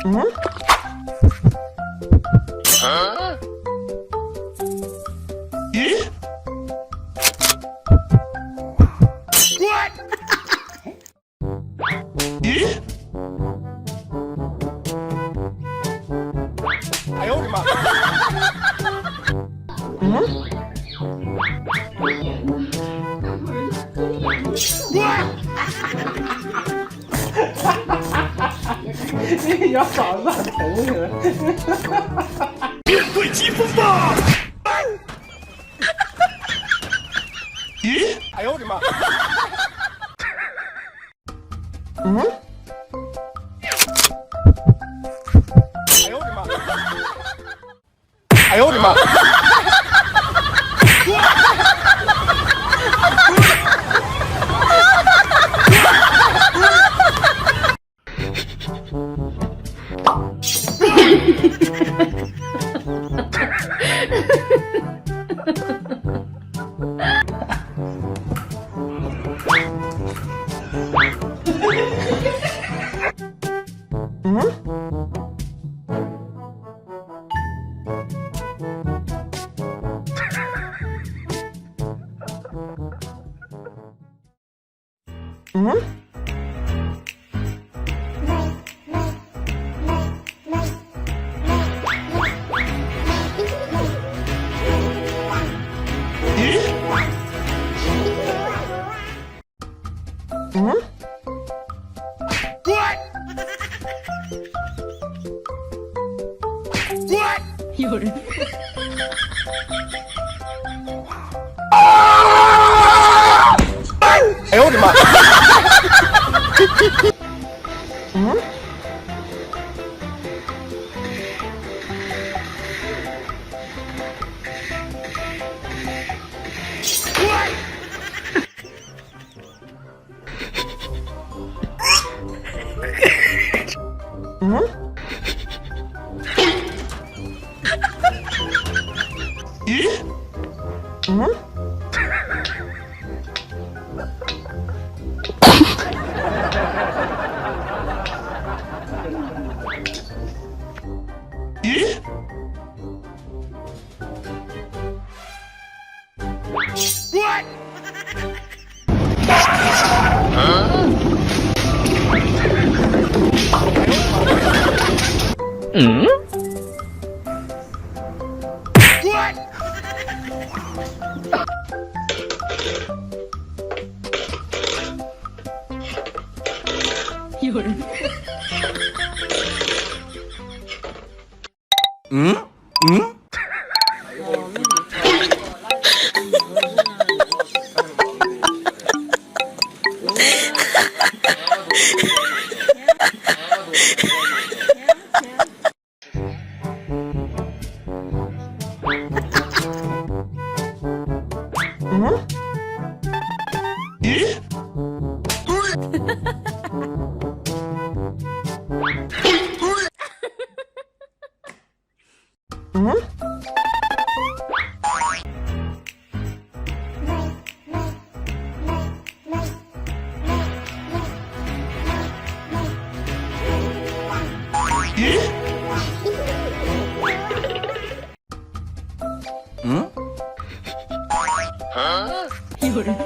응? 예? 예? 哎呦我的妈！ 要嗓子咋疼呢？面对疾风吧！예? 哎呦我的妈！ 응? 哎呦我的妈！哎呦我的妈！ 응? 응? 예? 응? 有人。哎呦我的妈！ 응? 응? 예? 응? 예? 응? 有人。 嗯嗯。 응? 예? 응? 예? 응? 有人。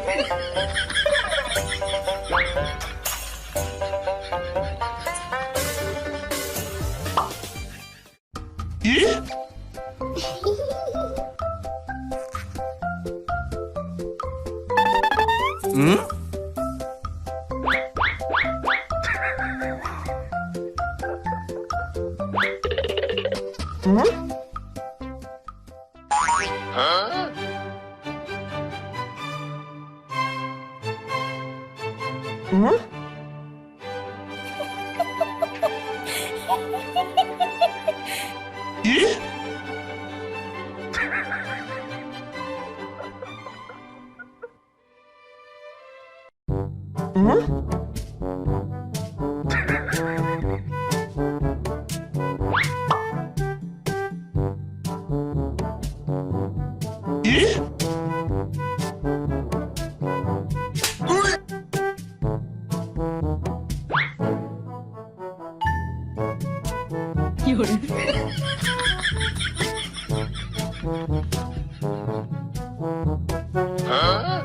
예? 응? 응? 응? 예? 응? 예? 有人， 어?